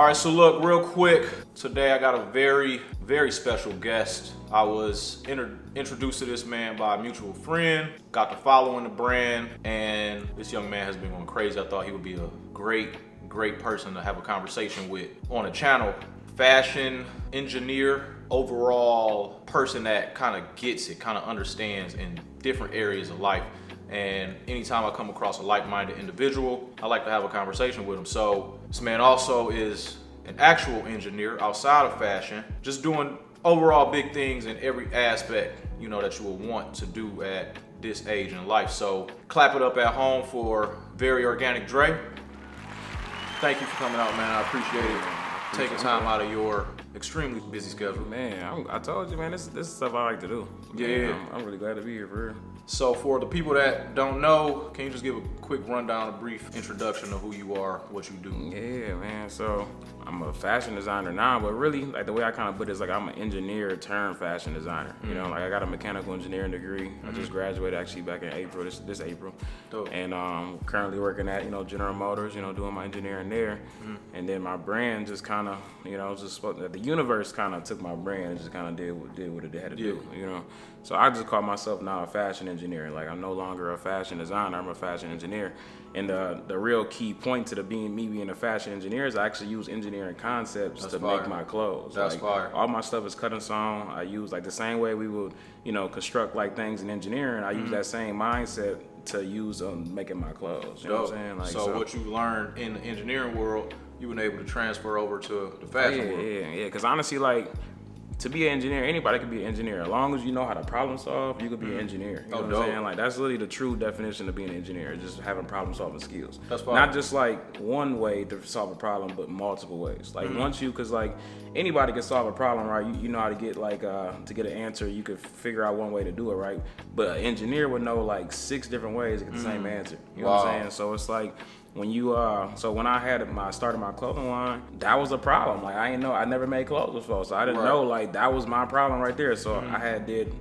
All right, so look, real quick, today I got a very, very special guest. I was introduced to this man by a mutual friend, got to following the brand, and this young man has been going crazy. I thought he would be a great person to have a conversation with on a channel. Fashion engineer, overall person that kind of gets it, kind of understands in different areas of life. And anytime I come across a like-minded individual, I like to have a conversation with him. So this man also is an actual engineer outside of fashion, just doing overall big things in every aspect, you know, that you would want to do at this age in life. So clap it up at home for VeryOrganic Dre. Thank you for coming out, man. I appreciate it. Taking time out of your extremely busy schedule. Man, I told you, man, this is stuff I like to do. Yeah. I'm really glad to be here, for real. So for the people that don't know, can you just give a quick rundown, a brief introduction of who you are, what you do? Yeah, man. So I'm a fashion designer now, but really, like the way I kind of put it is like I'm an engineer turned fashion designer. You know, like I got a mechanical engineering degree. I just graduated actually back in April, this April. Dope. And currently working at, General Motors, doing my engineering there. And then my brand just kind of, the universe kind of took my brand and just kind of did what it had to do, So I just call myself now a fashion engineer. Like I'm no longer a fashion designer, I'm a fashion engineer. And the real key point to me being a fashion engineer is I actually use engineering concepts to make my clothes. That's like, fire. All my stuff is cut and sewn. I use like the same way we would, construct like things in engineering. I use that same mindset to use on making my clothes. You know what I'm saying? Like, so what you learned in the engineering world, you've been able to transfer over to the fashion world. Yeah. Because honestly, like, to be an engineer, anybody can be an engineer. As long as you know how to problem solve, you could be an engineer. You know what I'm saying? Like, that's really the true definition of being an engineer, just having problem solving skills. That's fine. Not just like one way to solve a problem, but multiple ways. Like because like anybody can solve a problem, right? You know how to get like, to get an answer, you could figure out one way to do it, right? But an engineer would know like 6 different ways to get the same answer. You know what I'm saying? So it's like, when I started my clothing line, that was a problem. Like I never made clothes before, so I didn't know like that was my problem right there. So I did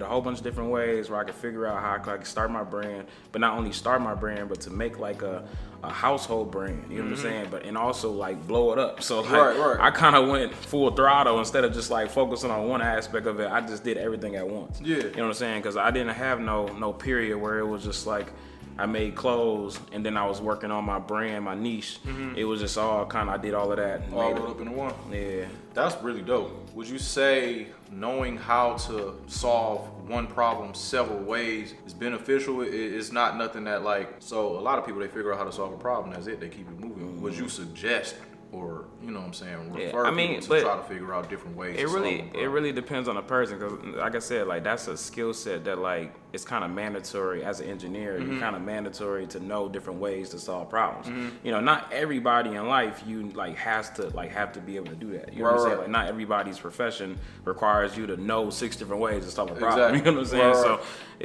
a whole bunch of different ways where I could figure out how I could start my brand, but not only start my brand, but to make like a household brand. You know what I'm saying? And also like blow it up. So like I kind of went full throttle instead of just like focusing on one aspect of it. I just did everything at once. Yeah. You know what I'm saying? Because I didn't have no period where it was just like I made clothes and then I was working on my brand, my niche. It was just all I did all of that. And all rolled up into one. Yeah. That's really dope. Would you say knowing how to solve one problem several ways is beneficial? It's not nothing that like, so a lot of people, they figure out how to solve a problem, that's it, they keep it moving. Would you suggest or, refer people to try to figure out different ways to solve a problem? It really depends on the person, because like I said, like that's a skill set that like it's kind of mandatory as an engineer. You're kind of mandatory to know different ways to solve problems. Not everybody in life you like have to be able to do that. You know what I'm saying? Like not everybody's profession requires you to know 6 different ways to solve a problem. You know what I'm saying?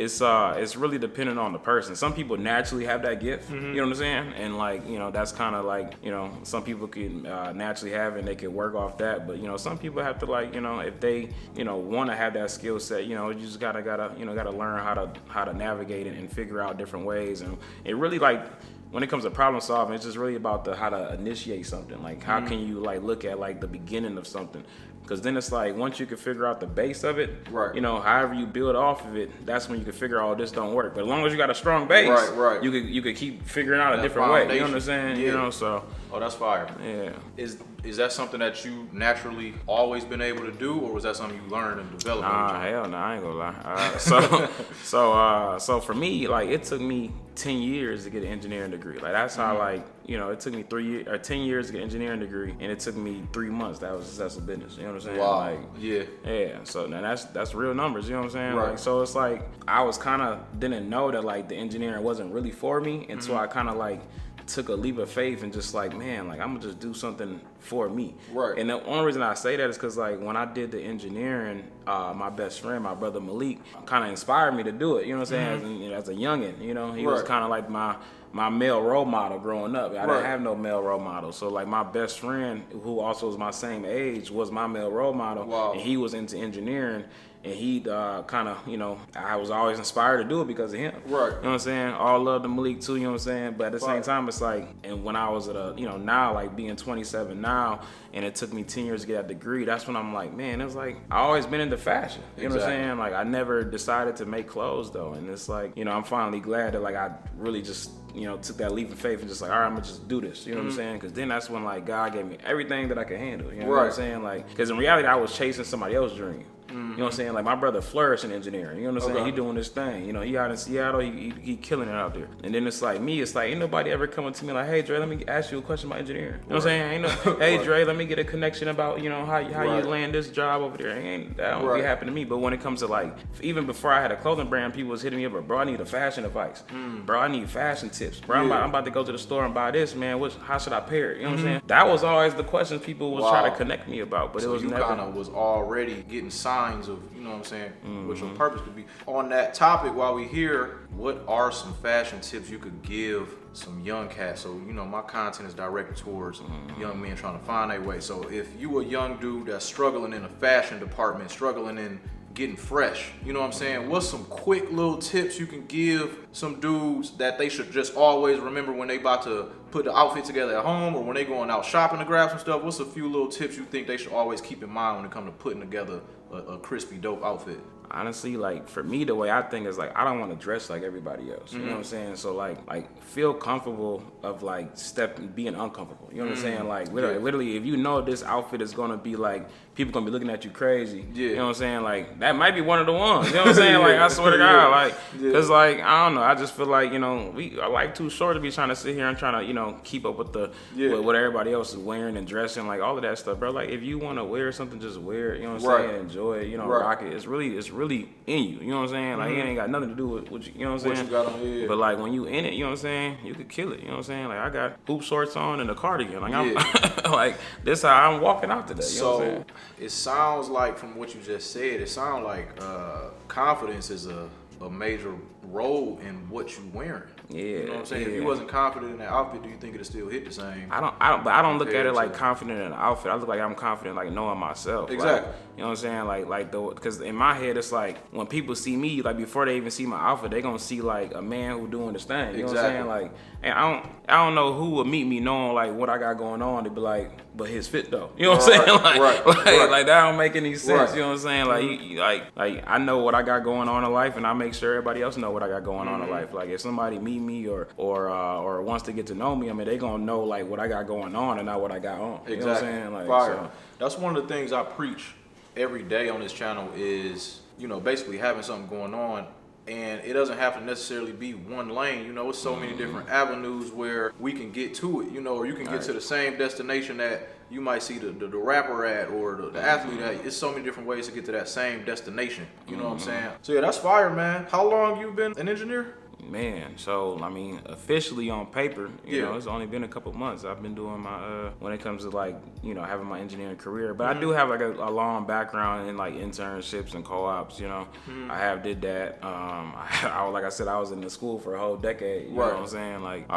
So it's really dependent on the person. Some people naturally have that gift. You know what I'm saying? And like that's kind of like some people can naturally have it and they can work off that. But some people have to like if they want to have that skill set, you just gotta learn how to navigate it and figure out different ways. And it really like when it comes to problem solving, it's just really about how to initiate something. Like how can you like look at like the beginning of something? Because then it's like once you can figure out the base of it, however you build off of it, that's when you can figure out this don't work. But as long as you got a strong base, you could keep figuring out a different way. You know what I'm saying? Yeah. So. Oh, that's fire. Yeah. Is that something that you naturally always been able to do, or was that something you learned and developed? Hell no, I ain't gonna lie. So for me, like it took me 10 years to get an engineering degree. Like that's how it took me 10 years to get an engineering degree, and it took me 3 months. That was successful business. You know what I'm saying? Wow. Like, yeah. So now that's real numbers. You know what I'm saying? Right. Like, so it's like I was kind of didn't know that like the engineering wasn't really for me until I kind of like took a leap of faith and just like, man, like I'm gonna just do something for me. Right. And the only reason I say that is because like when I did the engineering, my best friend, my brother Malik, kind of inspired me to do it. You know what I'm saying? As a youngin, he was kind of like my male role model growing up. I didn't have no male role model. So like my best friend, who also was my same age, was my male role model. Wow. And he was into engineering. and he kind of, you know, I was always inspired to do it because of him. Right. You know what I'm saying? All love to Malik too, you know what I'm saying? But at the same time, it's like, and when I was at you know, now, like being 27 now, and it took me 10 years to get that degree, that's when I'm like, man, it was like, I always been into fashion. You know what I'm saying? Like, I never decided to make clothes though. And it's like, you know, I'm finally glad that like I really just, you know, took that leap of faith and just like, all right, I'm gonna just do this. You know what I'm saying? Because then that's when like God gave me everything that I could handle. You know what I'm saying? Like, because in reality, I was chasing somebody else's dream. You know what I'm saying? Like my brother flourished in engineering. You know what I'm saying? He doing this thing. You know, he out in Seattle, he killing it out there. And then it's like me, it's like ain't nobody ever coming to me like, hey Dre, let me ask you a question about engineering. You know what I'm saying? Ain't no, hey Dre, let me get a connection about, you know, how you land this job over there. That don't be happening to me. But when it comes to like, even before I had a clothing brand, people was hitting me up, but bro, I need a fashion advice. Bro, I need fashion tips. Bro, I'm about to go to the store and buy this, man. How should I pair it? You know what I'm saying? That was always the questions people was trying to connect me about. But so it was you never. kind of was already getting signs of, you know what I'm saying, what your purpose could be. On that topic, while we here, what are some fashion tips you could give some young cats? So, you know, my content is directed towards young men trying to find their way. So if you a young dude that's struggling in the fashion department, struggling in getting fresh, you know what I'm saying, what's some quick little tips you can give some dudes that they should just always remember when they about to put the outfit together at home or when they going out shopping to grab some stuff? What's a few little tips you think they should always keep in mind when it comes to putting together a crispy, dope outfit? Honestly, like for me, the way I think is like I don't want to dress like everybody else. You know what I'm saying? So like feel comfortable of like being uncomfortable. You know what I'm saying? Like literally, if you know this outfit is gonna be like people gonna be looking at you crazy. You know what I'm saying? Like that might be one of the ones. You know what I'm saying? Like I swear to God, like cause like I don't know. I just feel like, you know, our life too short to be trying to sit here and trying to, you know, keep up with the with what everybody else is wearing and dressing, like all of that stuff, bro. Like if you want to wear something, just wear it. You know what I'm saying? Enjoy it. You know, rock it. It's really in you. You know what I'm saying? Like it ain't got nothing to do with what you know what I'm saying? What you got on. But like when you in it, you know what I'm saying? You could kill it. You know what I'm saying? Like I got hoop shorts on and a cardigan. Like I'm like this how I'm walking out today. You know what I'm saying? It sounds like from what you just said, it sounds like confidence is a major role in what you wearing. You know what I'm saying? If you wasn't confident in that outfit, do you think it'd still hit the same? I don't look at it like confident in an outfit. I look like I'm confident like knowing myself. Exactly. Like, you know what I'm saying? Because in my head, it's like when people see me, like before they even see my outfit, they gonna see like a man who doing this thing. You know what I'm saying? Like, and I don't know who would meet me knowing like what I got going on to be like, but his fit though. You know what I'm saying? Like that don't make any sense. You know what I'm saying? Like I know what I got going on in life, and I make sure everybody else know what I got going on in life. Like if somebody meet me or wants to get to know me, I mean they gonna know like what I got going on and not what I got on. You know what I'm saying? Like so. That's one of the things I preach every day on this channel is, you know, basically having something going on. And it doesn't have to necessarily be one lane, you know, it's so many different avenues where we can get to it, you know, or you can get to the same destination that you might see the rapper at or the athlete at. It's so many different ways to get to that same destination, you know what I'm saying? So yeah, that's fire, man. How long you been an engineer? Man, so I mean, officially on paper, you know, it's only been a couple months. I've been doing my when it comes to like, you know, having my engineering career, but I do have like a long background in like internships and co-ops. You know, I have did that. Like I said, I was in the school for a whole decade. You know what I'm saying? Like,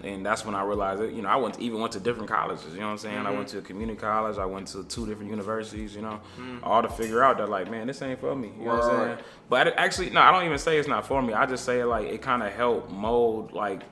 and that's when I realized that, you know, I went to different colleges. You know what I'm saying? I went to a community college. I went to 2 different universities. You know, all to figure out that like, man, this ain't for me. You know what I'm saying? But actually, no, I don't even say it's not for me. I just say like it kind of helped mold like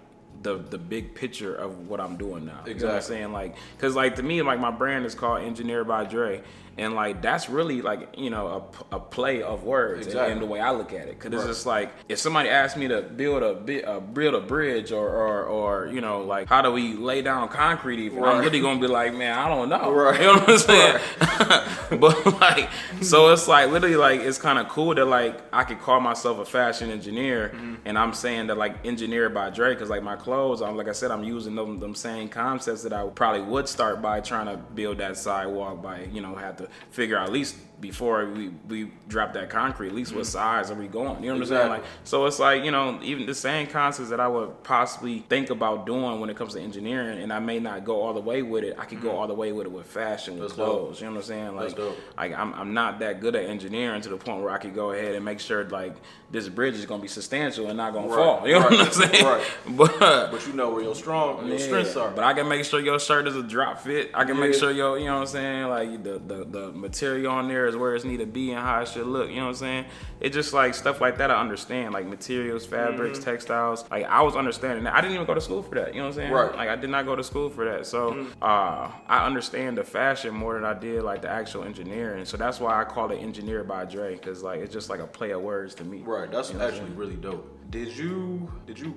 the big picture of what I'm doing now. You know what I'm saying? Like, cause like to me, like my brand is called EngineeredByDre. And like that's really like, you know, a play of words in the way I look at it. Cause it's just like if somebody asked me to build a bridge or you know, like how do we lay down concrete even, I'm really gonna be like, man, I don't know. You know what I'm saying? But like, so it's like literally like it's kind of cool that like I could call myself a fashion engineer and I'm saying that like engineered by Dre, cause like my clothes, like I said, I'm using them same concepts that I probably would start by trying to build that sidewalk by, you know, have to figure out at least before we drop that concrete, at least what size are we going? You know what I'm saying? Like, so it's like, you know, even the same concepts that I would possibly think about doing when it comes to engineering, and I may not go all the way with it. I could go all the way with it with fashion, with clothes. You know what I'm saying? Like I'm not that good at engineering to the point where I could go ahead and make sure like this bridge is gonna be substantial and not gonna fall. You know what I'm saying? But you know where your strengths are. But I can make sure your shirt is a drop fit. I can make sure you know what I'm saying? Like the material on there where's where it's need to be and how it should look. You know what I'm saying? It's just like stuff like that I understand, like materials, fabrics, textiles. Like I was understanding that. I didn't even go to school for that. You know what I'm saying? Right. Like I did not go to school for that. So I understand the fashion more than I did like the actual engineering. So that's why I call it Engineered by Dre, because like it's just like a play of words to me. Right. That's actually really dope. Did you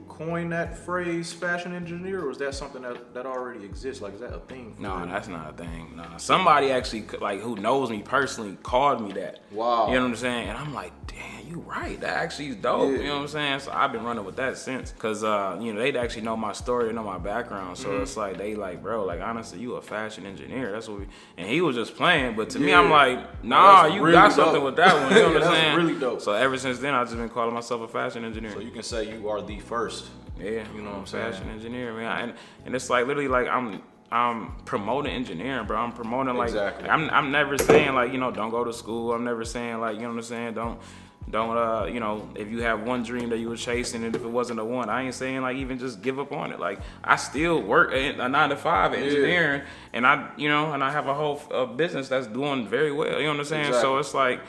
coin that phrase fashion engineer, or is that something that already exists? Like, is that a thing? No, that's not a thing. No, somebody actually like who knows me personally called me that. Wow. You know what I'm saying? And I'm like, damn, you right. That actually is dope. Yeah. You know what I'm saying? So I've been running with that since, cause you know they actually know my story, know my background. So it's like they like, bro, like honestly, you a fashion engineer. That's what we. And he was just playing, but to me, I'm like, nah, you really got dope. something with that one. You know what I'm That's saying? really dope. So ever since then, I've just been calling myself a fashion engineer. So you can say you are the first. Yeah, You know what I'm fashion saying? engineer, man, and it's like literally like I'm promoting engineering, bro. I'm promoting like Exactly. I'm never saying like, you know, don't go to school. I'm never saying like, you know what I'm saying, don't you know, if you have one dream that you were chasing and if it wasn't the one, I ain't saying like even just give up on it. Like I still work a 9-to-5 engineering, and I have a whole business that's doing very well. You know what I'm saying? Exactly. So it's like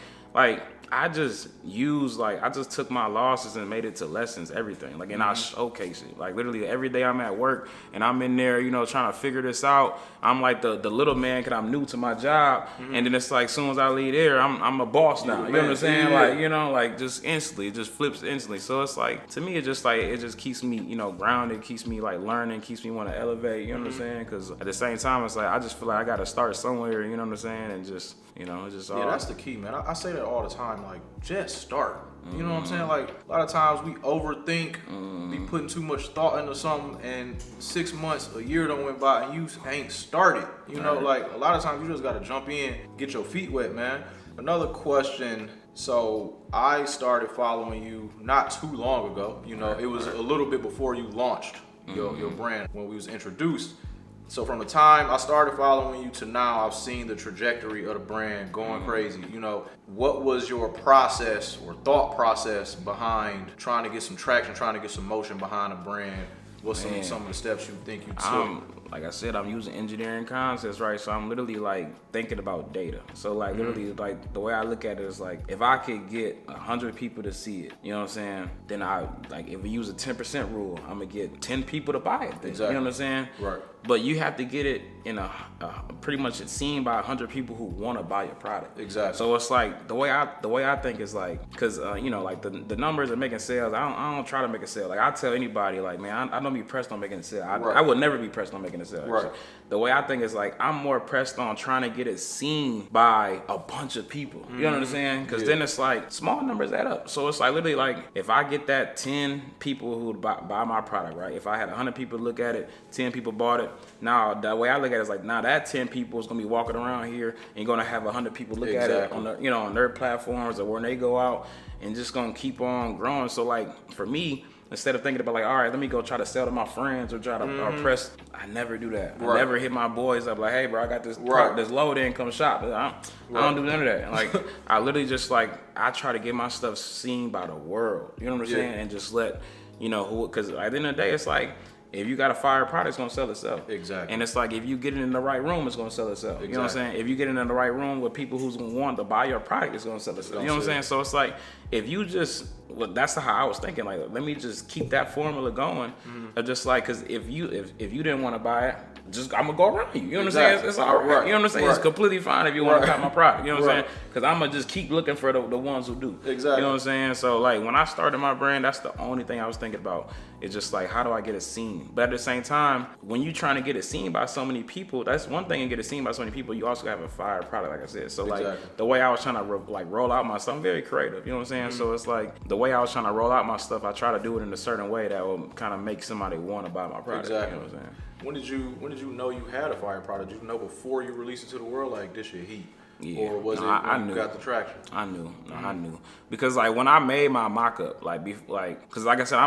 I just took my losses and made it to lessons, everything. Like, and I showcase it. Like, literally every day I'm at work and I'm in there, you know, trying to figure this out. I'm like the little man because I'm new to my job. And then it's like, as soon as I leave there, I'm a boss now. You know what I'm saying? Yeah. Like, you know, like just instantly, it just flips instantly. So it's like, to me, it just keeps me, you know, grounded, keeps me like learning, keeps me want to elevate. You know what I'm saying? Because at the same time, it's like, I just feel like I got to start somewhere, you know what I'm saying? And just, you know, it's just all. Yeah, that's the key, man. I say that all the time. Like, just start. You know what I'm saying? Like, a lot of times we overthink, be putting too much thought into something, and 6 months, a year done went by, and you ain't started. You know, like, a lot of times you just gotta jump in, get your feet wet, man. Another question. So, I started following you not too long ago. You know, it was a little bit before you launched your brand, when we was introduced. So from the time I started following you to now, I've seen the trajectory of the brand going crazy. You know, what was your process or thought process behind trying to get some traction, trying to get some motion behind the brand? What's some of the steps you think you took? Like I said, I'm using engineering concepts, right? So I'm literally like thinking about data. So like literally like the way I look at it is like, if I could get 100 people to see it, you know what I'm saying? Then if we use a 10% rule, I'm gonna get 10 people to buy it. Then, Exactly. You know what I'm saying? Right. But you have to get it in a pretty much it's seen by 100 people who want to buy your product. Exactly. So it's like the way I think is like, cause you know, like the numbers are making sales. I don't try to make a sale. Like I tell anybody, like, man, I don't be pressed on making a sale. I would never be pressed on making a sale. Right. The way I think is like, I'm more pressed on trying to get it seen by a bunch of people. You know what I'm saying? Cause then it's like small numbers add up. So it's like literally like, if I get that 10 people who buy my product, right? If I had 100 people look at it, 10 people bought it. Now the way I look at it is like, now that 10 people is gonna be walking around here and you're gonna have 100 people look at it on the, you know, on their platforms or when they go out, and just gonna keep on growing. So like for me, instead of thinking about like, all right, let me go try to sell to my friends or try to press, I never do that. I never hit my boys up like, hey bro, I got this this load in, come shop. I don't do none of that. Like I literally just like, I try to get my stuff seen by the world. You know what I'm saying? And just let, you know, who, because at the end of the day, it's like, if you got a fire product, it's gonna sell itself. Exactly. And it's like, if you get it in the right room, it's gonna sell itself. You know what I'm saying? If you get it in the right room with people who's gonna want to buy your product, it's gonna sell itself. You know what I'm saying? So it's like, if you just, well, that's how I was thinking. Like, let me just keep that formula going. Of just like, cause if you didn't want to buy it, I'm gonna go around you. You know what I'm saying? It's all right. You know what I'm saying? It's completely fine if you want to buy my product. You know what I'm saying? Because I'm gonna just keep looking for the ones who do. Exactly. You know what I'm saying? So like when I started my brand, that's the only thing I was thinking about. It's just like, how do I get it seen? But at the same time, when you're trying to get it seen by so many people, that's one thing, and get it seen by so many people, you also have a fire product, like I said. So like the way I was trying to roll out my stuff, I'm very creative. You know what I'm saying? So it's like the way I was trying to roll out my stuff, I try to do it in a certain way that will kind of make somebody want to buy my product. Exactly. You know what I'm saying? When did you know you had a fire product? Did you know before you released it to the world, like this shit heat? Yeah. Or was I when knew. you got the traction? I knew. I knew. Because like when I made my mock-up, cause like I said,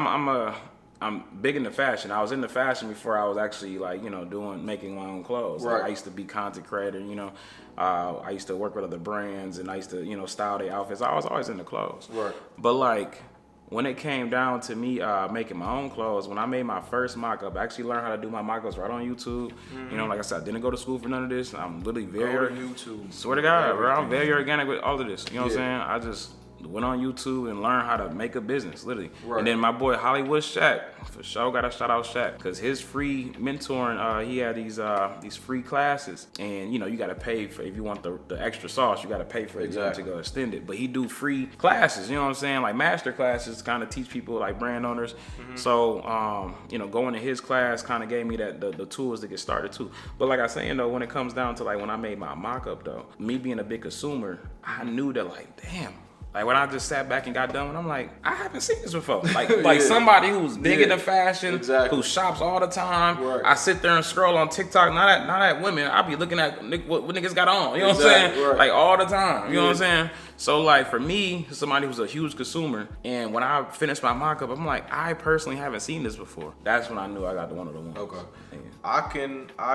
I'm big into fashion. I was into fashion before I was actually like, you know, making my own clothes. Right. Like, I used to be content creator, you know. I used to work with other brands and I used to, you know, style their outfits. I was always into clothes. Right. But like when it came down to me making my own clothes, when I made my first mock-up, I actually learned how to do my mock-ups right on YouTube. You know, like I said, I didn't go to school for none of this. I'm literally Go to YouTube. Swear to God, bro, I'm very organic with all of this. You know what I'm saying? I just went on YouTube and learned how to make a business, literally. Right. And then my boy Hollywood Shaq, for sure gotta shout out Shaq, because his free mentoring, he had these free classes, and you know, you gotta pay for, if you want the extra sauce, you gotta pay for it to go extended. But he do free classes, you know what I'm saying, like master classes, kind of teach people like brand owners. So you know, going to his class kind of gave me the tools to get started too. But like I was saying though, when it comes down to like when I made my mock-up though, me being a big consumer, I knew that like, damn. Like when I just sat back and got done, I'm like, I haven't seen this before. Like somebody who's big into fashion, who shops all the time. Right. I sit there and scroll on TikTok, not at women. I be looking at what niggas got on. You know what I'm saying? Right. Like all the time. You know what I'm saying? So like for me, somebody who's a huge consumer, and when I finished my mock-up, I'm like, I personally haven't seen this before. That's when I knew I got the one of the ones. Okay. Yeah. I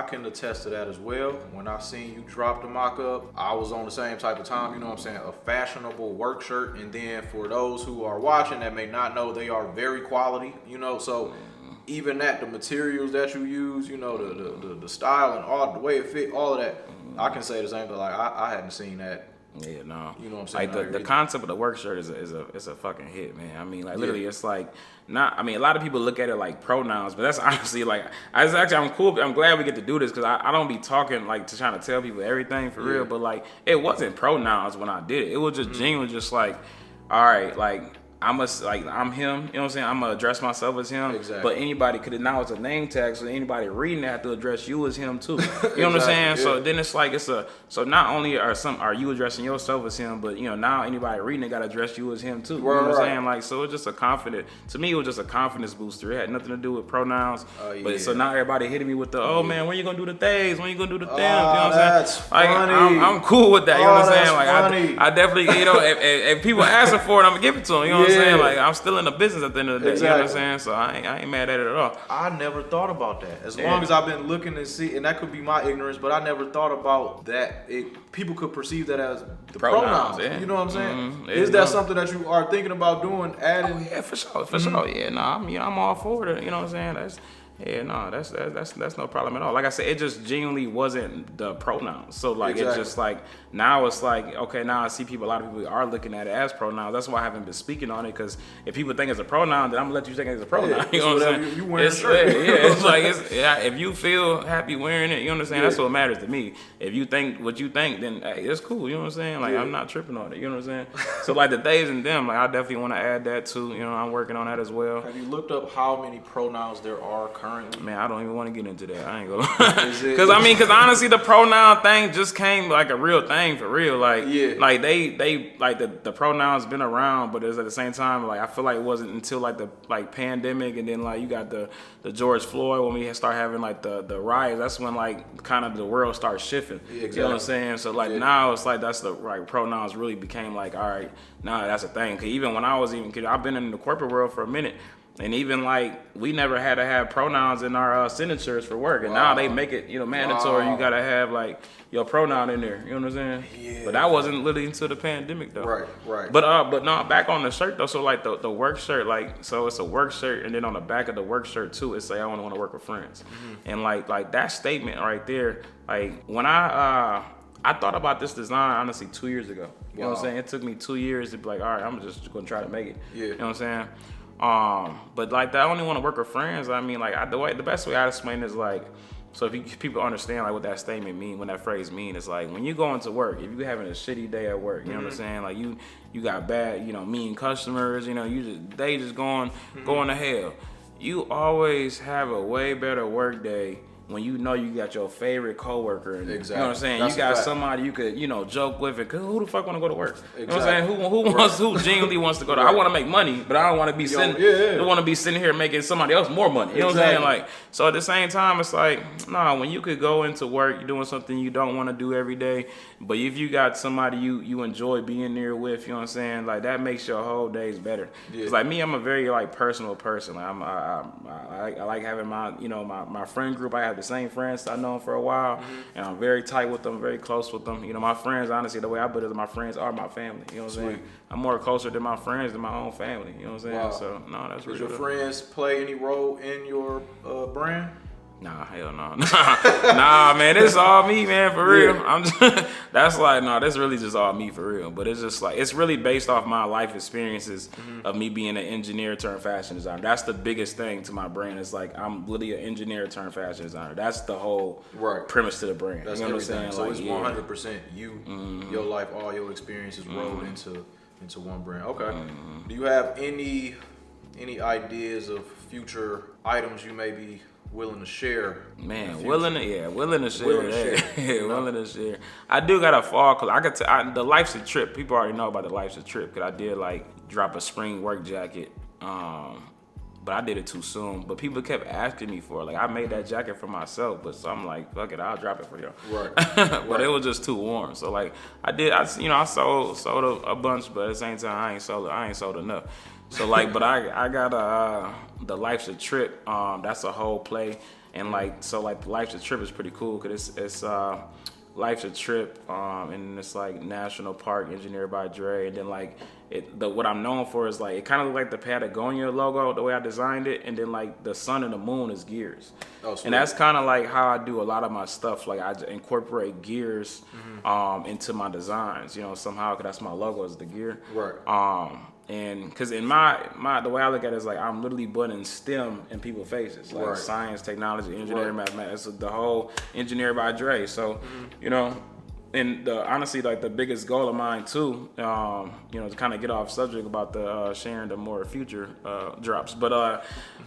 can attest to that as well. When I seen you drop the mock-up, I was on the same type of time, you know what I'm saying? A fashionable work shirt, and then for those who are watching that may not know, they are very quality, you know, so even that, the materials that you use, you know, the style and all the way it fit, all of that, I can say the same thing. Like I hadn't seen that. Yeah, no. You know what I'm saying? Like the concept of the work shirt is a fucking hit, man. I mean, like literally, it's like not. I mean, a lot of people look at it like pronouns, but that's honestly like. I'm cool. I'm glad we get to do this because I don't be talking like to trying to tell people everything for real. But like, it wasn't pronouns when I did it. It was just genuine, just like, all right, like. I'm him, you know what I'm saying? I'm gonna address myself as him. Exactly. But anybody could, now it's a name tag, so anybody reading that have to address you as him too. You know what I'm saying? Yeah. So then it's like so not only are you addressing yourself as him, but you know, now anybody reading it gotta address you as him too. You know what I'm saying? Like, so it's just to me it was just a confidence booster. It had nothing to do with pronouns. But so now everybody hitting me with the man, when you gonna do the theys? When you gonna do the thems? You know what I'm saying? Like I'm cool with that, you know what I'm saying? Like I definitely, you know, if people asking for it, I'm gonna give it to them, you know what I'm saying? Like I'm still in the business at the end of the day. You know what I'm saying? So I ain't mad at it at all. I never thought about that. As long as I've been looking and see, and that could be my ignorance, but I never thought about that. People could perceive that as the pronouns. You know what I'm saying? Is that something that you are thinking about doing? Adding? Oh, yeah, for sure. Yeah, no, I'm all for it. You know what I'm saying? That's no problem at all. Like I said, it just genuinely wasn't the pronouns. So like it's just like now it's like, okay, now I see a lot of people are looking at it as pronouns. That's why I haven't been speaking on it, because if people think it's a pronoun, then I'm gonna let you think it's a pronoun. You know what I'm saying? You wearing a shirt. It's like if you feel happy wearing it, you understand? That's what matters to me. If you think what you think, then hey, it's cool. You know what I'm saying? Like I'm not tripping on it. You know what I'm saying? So like the theys and them, like I definitely want to add that too. You know, I'm working on that as well. Have you looked up how many pronouns there are currently? Man, I don't even want to get into that. I ain't gonna lie. Because honestly, the pronoun thing just came like a real thing for real. Like, like they like the pronouns been around, but it's at the same time, like I feel like it wasn't until like the pandemic, and then like you got the George Floyd, when we start having like the riots. That's when like kind of the world starts shifting. You know what I'm saying? So like now it's like that's the right pronouns really became like, all right, now that's a thing. Cause even when I've been in the corporate world for a minute. And even like we never had to have pronouns in our signatures for work, and now they make it, you know, mandatory. You gotta have like your pronoun in there. You know what I'm saying? Yeah. But that wasn't literally until the pandemic though. Right. But no, back on the shirt though. So like the work shirt, like so it's a work shirt, and then on the back of the work shirt too, it say I only want to work with friends. And like that statement right there, like when I thought about this design honestly 2 years ago. You know what I'm saying? It took me 2 years to be like, all right, I'm just gonna try to make it. You know what I'm saying? But like I only want to work with friends. I mean, like the best way I explain it is like, so if people understand like what that statement mean, what that phrase mean, is like when you go into work, if you having a shitty day at work, you know what I'm saying? Like you got bad, you know, mean customers, you know, they just going to hell. You always have a way better work day when you know you got your favorite coworker, and you know what I'm saying? That's you got somebody you could, you know, joke with, and who the fuck want to go to work? You know what I'm saying? Who genuinely wants to go to I want to make money, but I don't want to be sitting here making somebody else more money. You know what I'm saying? Like, so at the same time, it's like, nah, when you could go into work, you're doing something you don't want to do every day, but if you got somebody you enjoy being there with, you know what I'm saying? Like that makes your whole days better. It's like me, I'm a very like personal person. Like I like having my, you know, my friend group. I have have the same friends I know for a while, and I'm very tight with them, very close with them. You know, my friends, honestly, the way I put it is my friends are my family. You know what I'm saying? I'm more closer to my friends than my own family. You know what I'm saying? Wow. So, no, that's Does really your friends play any role in your brand? Nah, hell no. Nah, man, it's all me, man, for real. I'm just, that's like, no, that's really just all me for real. But it's just like, it's really based off my life experiences of me being an engineer turned fashion designer. That's the biggest thing to my brand. It's like, I'm literally an engineer turned fashion designer. That's the whole premise to the brand. That's you know everything. what I'm saying? So like, it's 100% you, your life, all your experiences rolled into one brand. Okay. Do you have any ideas of future items you may be willing to share? Man, willing to share. Willing to share. I do got a fall collection. The Life's a Trip. People already know about the Life's a Trip because I did like drop a spring work jacket, but I did it too soon. But people kept asking me for it. Like I made that jacket for myself, but so I'm like, fuck it, I'll drop it for y'all. Right. But it was just too warm. So like I sold a bunch, but at the same time I ain't sold enough. So like, but I got the Life's a Trip. That's a whole play, and like so like the Life's a Trip is pretty cool because it's Life's a Trip, and it's like National Park, Engineered by Dre, and then like what I'm known for is like it kind of look like the Patagonia logo the way I designed it, and then like the sun and the moon is gears. Oh, sweet. And that's kind of like how I do a lot of my stuff. Like I incorporate gears into my designs, you know, somehow because that's my logo is the gear. Right. And because in my the way I look at it is like I'm literally putting STEM in people's faces, like science, technology, engineering, mathematics, the whole Engineered by Dre. So, you know, and honestly, like the biggest goal of mine too, you know, to kind of get off subject about the sharing the more future drops, but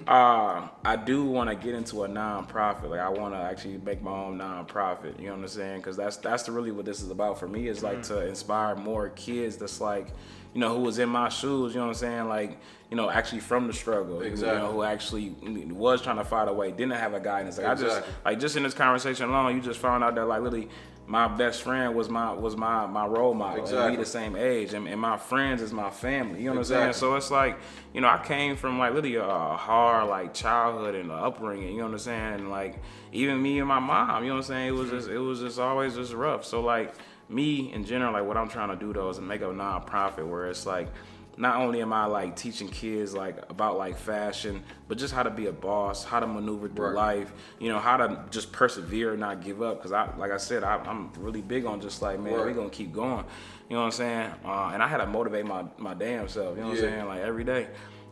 I do want to get into a nonprofit. Like I want to actually make my own nonprofit. You know what I'm saying? Because that's really what this is about for me. Is like to inspire more kids. That's like, you know, who was in my shoes, you know what I'm saying? Like, you know, actually from the struggle, exactly. You know, who actually was trying to fight away, didn't have a guidance. Like exactly. just in this conversation alone, you just found out that like literally my best friend was my role model. Exactly. And we the same age, and my friends is my family. You know what I'm saying? So it's like, you know, I came from like literally a hard like childhood and upbringing. You know what I'm saying? And like even me and my mom, you know what I'm saying? It was just always just rough. So like me in general, like what I'm trying to do though is make a nonprofit where it's like not only am I like teaching kids like about like fashion, but just how to be a boss, how to maneuver through life, you know, how to just persevere and not give up. Cause like I said, I'm really big on just like, man, we're gonna keep going. You know what I'm saying? And I had to motivate my damn self, you know what I'm saying? Like every day.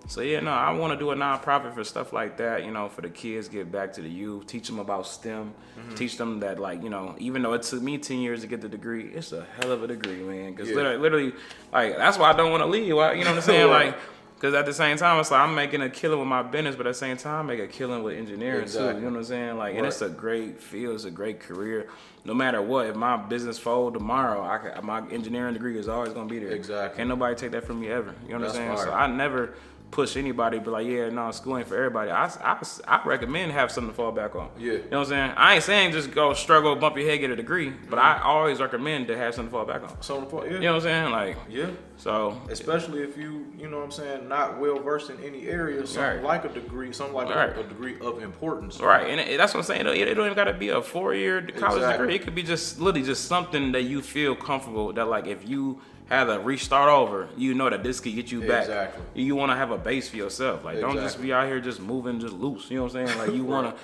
So yeah, no, I want to do a nonprofit for stuff like that, you know, for the kids, give back to the youth, teach them about STEM, teach them that like, you know, even though it took me 10 years to get the degree, it's a hell of a degree, man. Because literally, like, that's why I don't want to leave, you know what I'm saying? Like, because at the same time, it's like I'm making a killing with my business, but at the same time, I make a killing with engineering too, you know what I'm saying? Like, and it's a great field, it's a great career. No matter what, if my business fold tomorrow, my engineering degree is always going to be there. Exactly. Can't nobody take that from me ever, you know what I'm saying? Fire. So I never push anybody, but like, yeah, no, school ain't for everybody. I recommend have something to fall back on. Yeah. You know what I'm saying? I ain't saying just go struggle, bump your head, get a degree, but I always recommend to have something to fall back on. Yeah. You know what I'm saying? Like, yeah. So especially if you know what I'm saying, not well versed in any area, something like a degree, something like a degree of importance. Right, and that's what I'm saying. It don't even got to be a 4-year college degree. It could be just literally just something that you feel comfortable that like if you had to restart over, you know that this could get you back. Exactly. You want to have a base for yourself. Like don't just be out here just moving just loose. You know what I'm saying? Like you want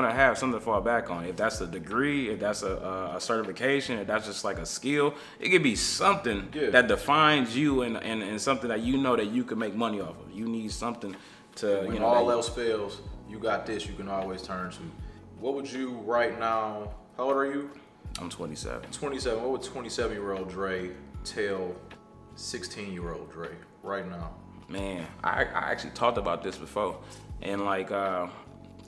to have something to fall back on. If that's a degree, if that's a certification, if that's just like a skill, it could be something that defines you and something that you know that you can make money off of. You need something to when all else fails, you got this you can always turn to. What would you right now? How old are you? I'm 27. 27. What would 27-year-old Dre tell 16-year-old Dre right now? Man, I actually talked about this before, and like I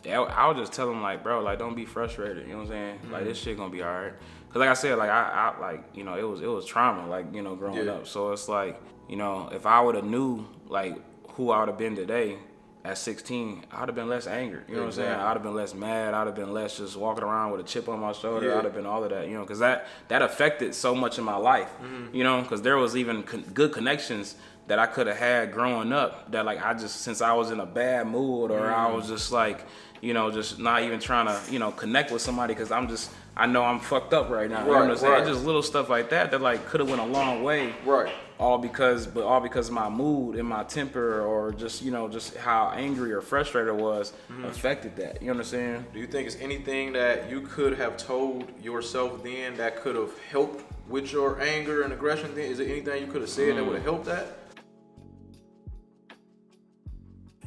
was just telling him like, bro, like don't be frustrated. You know what I'm saying? Like this shit gonna be alright. Cause like I said, like I like you know it was trauma like you know growing up. So it's like you know if I would have knew like who I would have been today at 16, I'd have been less angry. You know what I'm saying? I'd have been less mad. I'd have been less just walking around with a chip on my shoulder. I'd have been all of that, you know, because that affected so much in my life, you know, because there was even good connections that I could have had growing up that like I just, since I was in a bad mood or I was just like, you know, just not even trying to, you know, connect with somebody because I know I'm fucked up right now. You know what I'm saying? Just little stuff like that like could have went a long way. Right. All because of my mood and my temper or just, you know, just how angry or frustrated I was affected that. You know what I'm saying? Do you think it's anything that you could have told yourself then that could have helped with your anger and aggression then? Is there anything you could have said that would have helped that?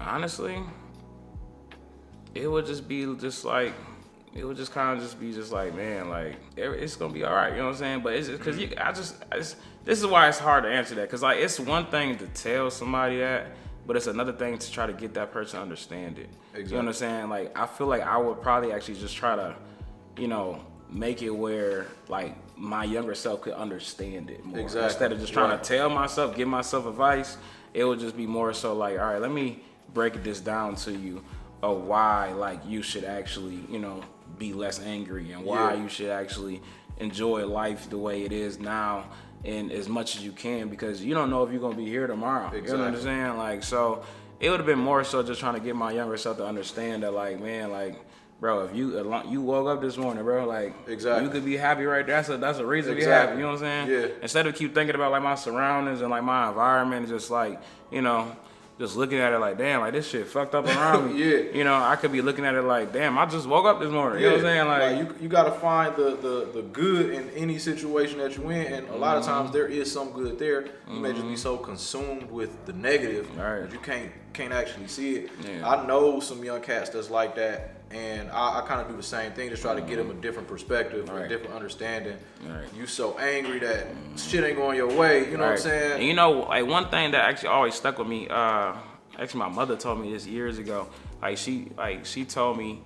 Honestly, it would just be just like, it would just kind of just be just like, man, like it's gonna be all right. You know what I'm saying? But it's because this is why it's hard to answer that. Cause like it's one thing to tell somebody that, but it's another thing to try to get that person to understand it. Exactly. You know what I'm saying? Like I feel like I would probably actually just try to, you know, make it where like my younger self could understand it more. Exactly. Instead of just trying to tell myself, give myself advice, it would just be more so like, all right, let me break this down to you of why like you should actually, you know, be less angry and why you should actually enjoy life the way it is now and as much as you can, because you don't know if you're gonna be here tomorrow. Exactly. You know what I'm saying? Like, so it would have been more so just trying to get my younger self to understand that, like, man, like, bro, if you woke up this morning, bro, like, exactly, you could be happy right there. That's a reason to be exactly. happy. You know what I'm saying? Yeah. Instead of keep thinking about like my surroundings and like my environment, just like, you know, just looking at it like, damn, like this shit fucked up around me. Yeah. You know, I could be looking at it like, damn, I just woke up this morning. You know what I'm saying? Like you gotta find the good in any situation that you in, and a lot of times there is some good there. You may just be so consumed with the negative that you can't actually see it. Yeah. I know some young cats that's like that. And I kind of do the same thing, just try to get them a different perspective, a different understanding. You so angry that shit ain't going your way, you know what I'm saying? And you know, like one thing that actually always stuck with me, actually my mother told me this years ago. Like she told me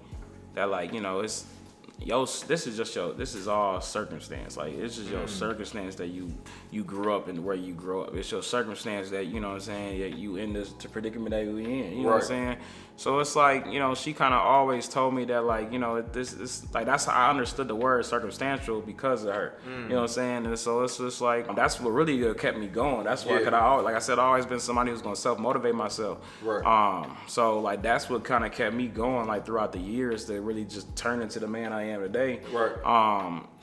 that, like, you know, this is all circumstance. Like this is your circumstance that you grew up in where you grew up. It's your circumstance that, you know what I'm saying, that you in this predicament that you in. You know what I'm saying? So it's like, you know, she kind of always told me that, like, you know, this is like, that's how I understood the word circumstantial because of her. You know what I'm saying? And so it's just like, that's what really kept me going. That's why, like I said, I've always been somebody who's gonna self-motivate myself. So like that's what kind of kept me going like throughout the years to really just turn into the man I am today.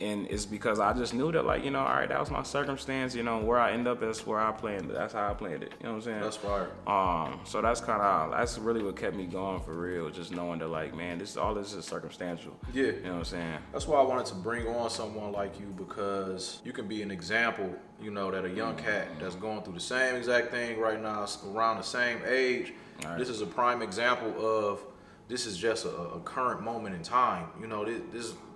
And it's because I just knew that, like, you know, all right, that was my circumstance. You know, where I end up, that's where I planned it. That's how I planned it. You know what I'm saying? That's fire. So that's really what kept me going for real. Just knowing that, like, man, this is circumstantial. Yeah. You know what I'm saying? That's why I wanted to bring on someone like you, because you can be an example, you know, that a young cat that's going through the same exact thing right now, around the same age. This is a prime example of, this is just a current moment in time. You know,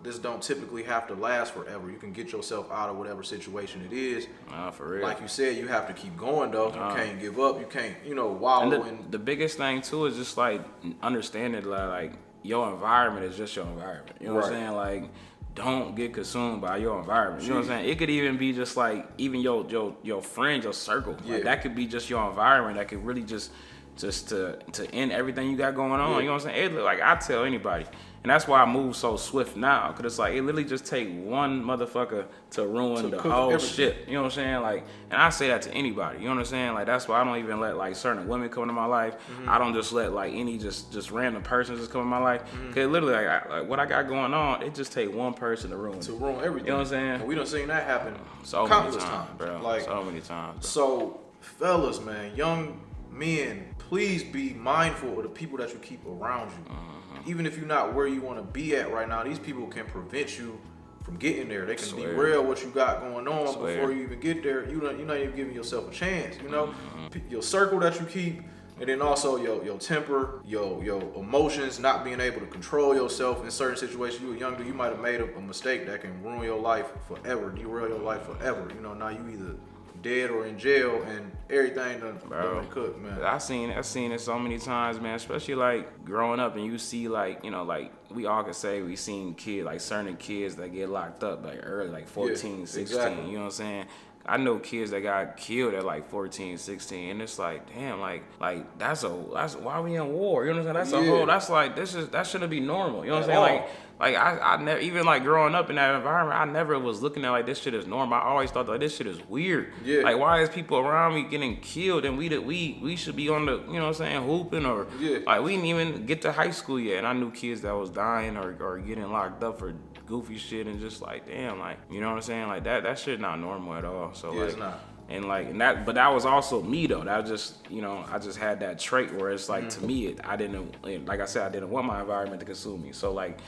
this don't typically have to last forever. You can get yourself out of whatever situation it is. For real. Like you said, you have to keep going though. You can't give up. You can't, you know, wallow in. The biggest thing too is just like understanding that, like, your environment is just your environment. You know what I'm saying? Like, don't get consumed by your environment. You know what I'm saying? It could even be just like even your friends, your circle. Like, that could be just your environment. That could really just to end everything you got going on. You know what I'm saying? Like, I tell anybody, and that's why I move so swift now, because it's like it literally just take one motherfucker to ruin the whole shit. You know what I'm saying? Like, and I say that to anybody. You know what I'm saying? Like, that's why I don't even let like certain women come into my life. I don't just let like any just random person just come in my life. Cause literally, like what I got going on, it just take one person to ruin everything. You know what I'm saying? And we done seen that happen so countless many times, bro. Like, so many times, bro. So, fellas, man, young men, please be mindful of the people that you keep around you. Even if you're not where you want to be at right now, these people can prevent you from getting there. They can derail what you got going on before you even get there. You're not even giving yourself a chance. You know, your circle that you keep, and then also your temper, your emotions, not being able to control yourself in certain situations. You were younger, you might have made a mistake that can ruin your life forever, derail your life forever. You know, now you either dead or in jail, and everything done cooked, man. I've seen it so many times, man. Especially like growing up, and you see, like, you know, like we all could say we seen kids, like certain kids that get locked up like early, like 14, 16. You know what I'm saying? I know kids that got killed at like 14, 16, and it's like, damn, like that's why we in war. You know what I'm saying? That's a whole. That's like that shouldn't be normal. You know what I'm saying? Like I never, even like growing up in that environment, I never was looking at like this shit is normal. I always thought like this shit is weird. Yeah. Like why is people around me getting killed and we should be on the, you know what I'm saying, hooping or like we didn't even get to high school yet, and I knew kids that was dying or getting locked up for goofy shit, and just like, damn, like, you know what I'm saying, like that shit not normal at all. So like, it's not. And that, but that was also me though. That was just, you know, I just had that trait where it's like, to me, I didn't, like I said, I didn't want my environment to consume me. So like,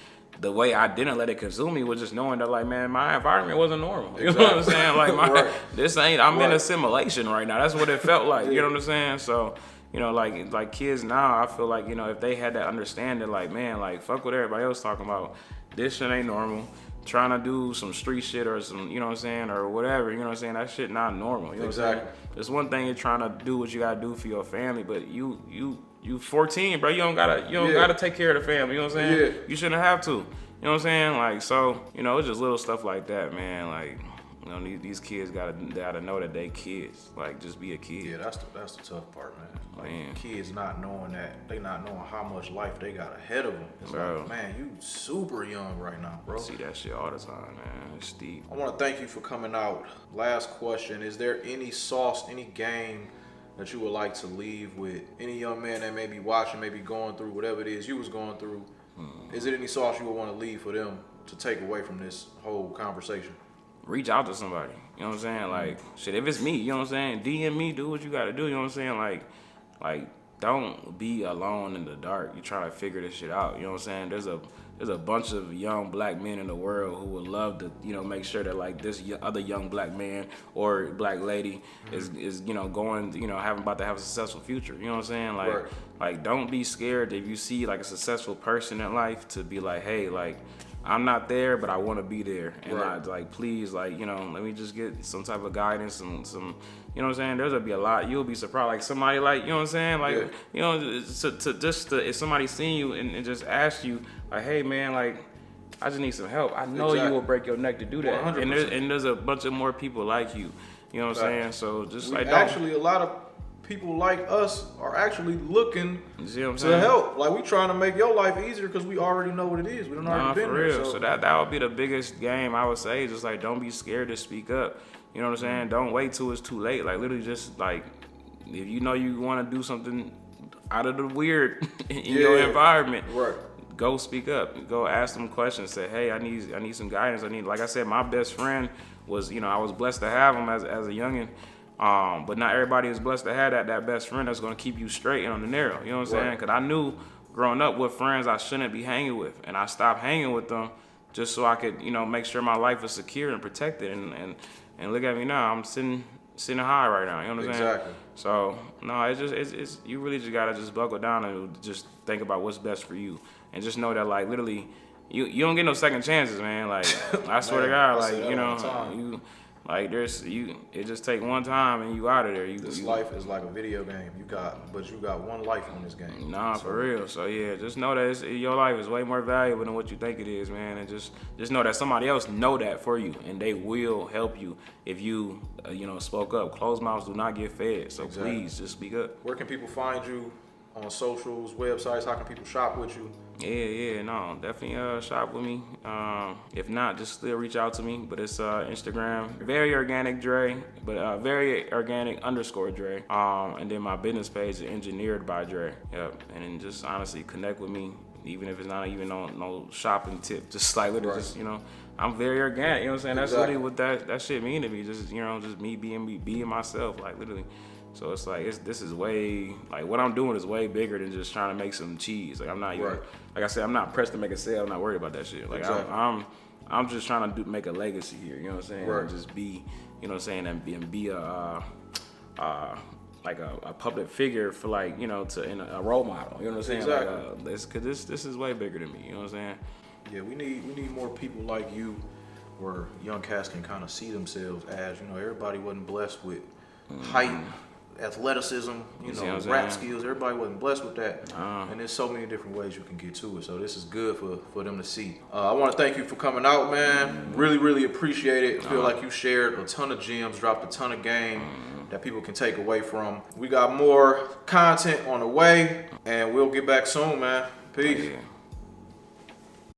the way I didn't let it consume me was just knowing that, like, man, my environment wasn't normal. You know what I'm saying? Like, I'm in assimilation right now. That's what it felt like. You know what I'm saying? So, you know, like kids now, I feel like, you know, if they had that understanding, like, man, like, fuck what everybody else talking about. This shit ain't normal. Trying to do some street shit or some, you know what I'm saying, or whatever, you know what I'm saying, that shit not normal. You know what I'm saying? It's one thing you're trying to do what you gotta do for your family, but you 14, bro. You don't gotta take care of the family. You know what I'm saying? You shouldn't have to. You know what I'm saying? Like, so, you know, it's just little stuff like that, man. Like, you know, these kids gotta know that they kids. Like, just be a kid. Yeah, that's the tough part, man. Like, kids not knowing that, they not knowing how much life they got ahead of them. It's like, man, you super young right now, bro. I see that shit all the time, man. It's deep. I want to thank you for coming out. Last question: is there any sauce, any game that you would like to leave with any young man that may be watching, may be going through whatever it is you was going through? Is it any sauce you would want to leave for them to take away from this whole conversation? Reach out to somebody. You know what I'm saying? Like, shit, if it's me, you know what I'm saying? DM me, do what you gotta do, you know what I'm saying? Like, don't be alone in the dark. You trying to figure this shit out, you know what I'm saying? There's a bunch of young black men in the world who would love to, you know, make sure that like this other young black man or black lady is you know, going, you know, about to have a successful future. You know what I'm saying? Like don't be scared if you see like a successful person in life to be like, hey, like, I'm not there, but I want to be there. And I, like, please, like, you know, let me just get some type of guidance, some, you know what I'm saying? There's gonna be a lot. You'll be surprised. Like somebody, like, you know what I'm saying? Like, you know, if somebody seen you and just asked you, like, hey man, like, I just need some help. I know you will break your neck to do that. 100%. And there's a bunch of more people like you. You know what I'm saying? So just like, actually, a lot of people like us are actually looking to help. Like, we trying to make your life easier because we already know what it is. We don't already been there. So that would be the biggest game, I would say. Just like, don't be scared to speak up. You know what I'm saying? Don't wait till it's too late. Like, literally just like, if you know you want to do something out of the weird in your environment, go speak up. Go ask them questions. Say, hey, I need some guidance. Like I said, my best friend was, you know, I was blessed to have him as a youngin'. But not everybody is blessed to have that best friend that's gonna keep you straight and on the narrow. You know what I'm saying? Because I knew growing up with friends I shouldn't be hanging with, and I stopped hanging with them just so I could, you know, make sure my life was secure and protected. And look at me now, I'm sitting high right now. You know what I'm saying? Exactly. So no, it's you really just gotta just buckle down and just think about what's best for you, and just know that, like, literally, you don't get no second chances, man. Like, I swear to God, like, you know, like, it just take one time and you out of there. This life is like a video game. You got one life on this game. Nah, for real. So yeah, just know that your life is way more valuable than what you think it is, man. And just know that somebody else know that for you, and they will help you if you, you know, spoke up. Closed mouths do not get fed. So please just speak up. Where can people find you on socials, websites? How can people shop with you? No, definitely shop with me. If not, just still reach out to me. But it's Instagram, VeryOrganic but VeryOrganic_Dre. And then my business page is EngineeredByDre. Yep. And then just honestly connect with me, even if it's not even no shopping tip. Just like literally, just, you know, I'm very organic. You know what I'm saying? That's literally what that shit mean to me. Just, you know, just me being myself, like, literally. So it's like, this is way, like, what I'm doing is way bigger than just trying to make some cheese. Like, I'm not even, like I said, I'm not pressed to make a sale. I'm not worried about that shit. Like, I'm just trying to make a legacy here. You know what I'm saying? And just be, you know what I'm saying, and be like a public figure for, like, you know, a role model. You know what I'm saying? Like, cause this is way bigger than me. You know what I'm saying? Yeah, we need more people like you, where young cats can kind of see themselves as, you know, everybody wasn't blessed with height. athleticism, you see what know, I'm rap saying? skills. Everybody wasn't blessed with that. And there's so many different ways you can get to it. So this is good for them to see. I want to thank you for coming out, man. Really, really appreciate it. I feel like you shared a ton of gems, dropped a ton of game that people can take away from. We got more content on the way, and we'll get back soon, man. Peace. Yeah.